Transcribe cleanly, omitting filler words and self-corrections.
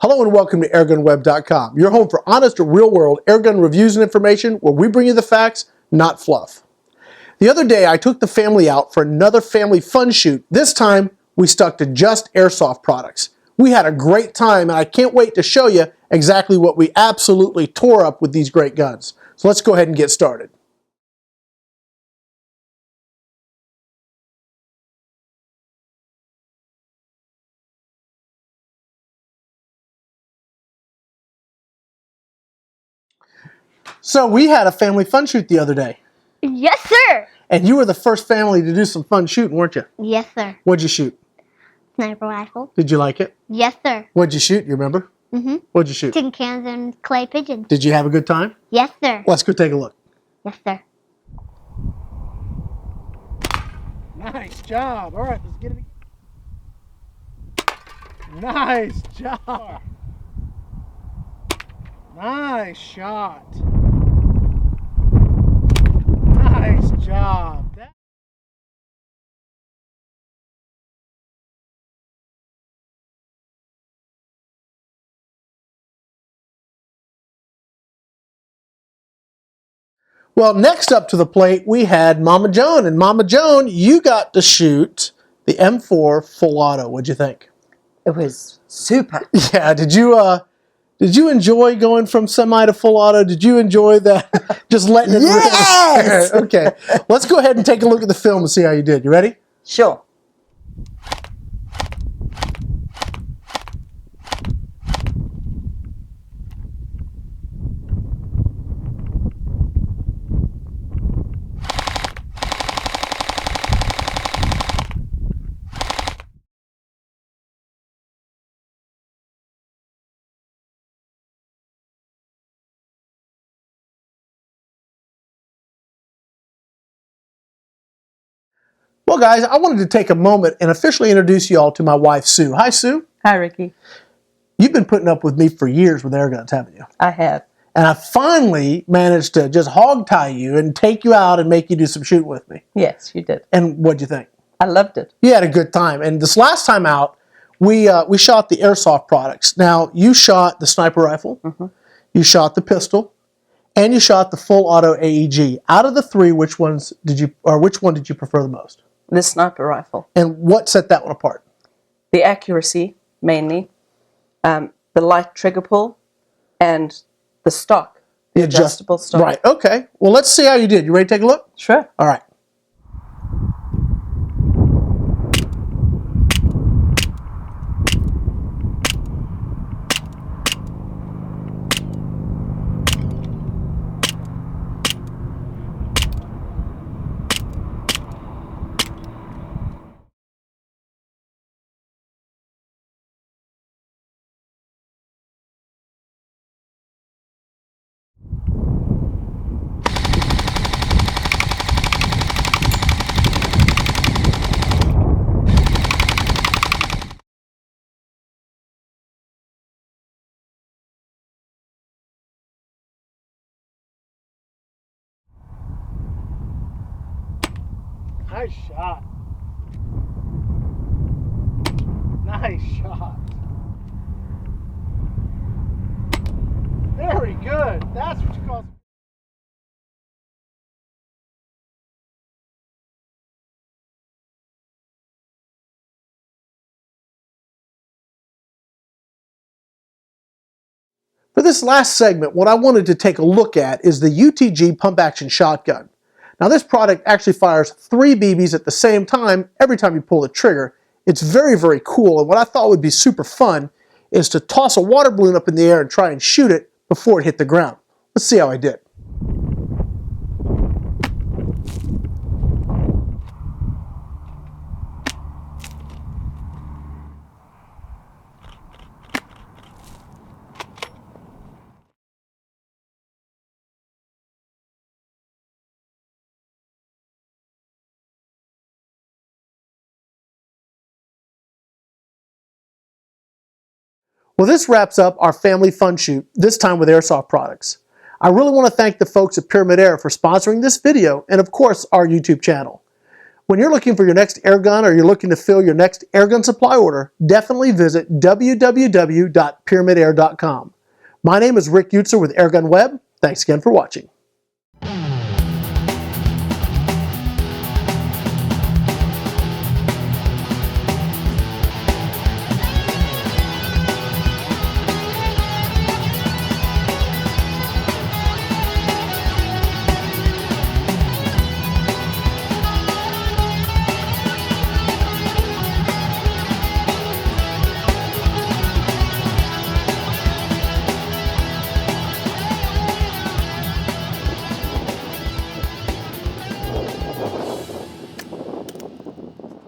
Hello and welcome to AirgunWeb.com, your home for honest, real-world airgun reviews and information where we bring you the facts, not fluff. The other day, I took the family out for another family fun shoot. This time, we stuck to just airsoft products. We had a great time, and I can't wait to show you exactly what we absolutely tore up with these great guns. So let's go ahead and get started. So we had a family fun shoot the other day. Yes, sir. And you were the first family to do some fun shooting, weren't you? Yes, sir. What'd you shoot? Sniper rifle. Did you like it? Yes, sir. What'd you shoot? You remember? Mm-hmm. What'd you shoot? Tin cans and clay pigeons. Did you have a good time? Yes, sir. Let's go take a look. Yes, sir. Nice job. All right, let's get it again. Nice job. Nice shot. Nice job. Well, next up to the plate, we had Mama Joan. And Mama Joan, you got to shoot the M4 full auto. What'd you think? It was super. Yeah, did you enjoy going from semi to full auto? Did you enjoy that? Just letting it Yes! rip? Okay, let's go ahead and take a look at the film and see how you did. You ready? Sure. Well, guys, I wanted to take a moment and officially introduce you all to my wife, Sue. Hi, Sue. Hi, Ricky. You've been putting up with me for years with air guns, haven't you? I have. And I finally managed to just hog tie you and take you out and make you do some shooting with me. Yes, you did. And what'd you think? I loved it. You had a good time. And this last time out, we shot the airsoft products. Now, you shot the sniper rifle, you shot the pistol, and you shot the full auto AEG. Out of the three, which one did you prefer the most? The sniper rifle. And what set that one apart? The accuracy, mainly. The light trigger pull. And the stock. The adjustable stock. Right. Okay. Well, let's see how you did. You ready to take a look? Sure. All right. Nice shot. Nice shot. Very good. That's what you call. For this last segment, what I wanted to take a look at is the UTG pump action shotgun. Now this product actually fires 3 BBs at the same time every time you pull the trigger. It's very, very cool, and what I thought would be super fun is to toss a water balloon up in the air and try and shoot it before it hit the ground. Let's see how I did. Well, this wraps up our family fun shoot, this time with airsoft products. I really want to thank the folks at Pyramid Air for sponsoring this video and, of course, our YouTube channel. When you're looking for your next airgun or you're looking to fill your next airgun supply order, definitely visit www.pyramidair.com. My name is Rick Utzer with AirgunWeb. Thanks again for watching.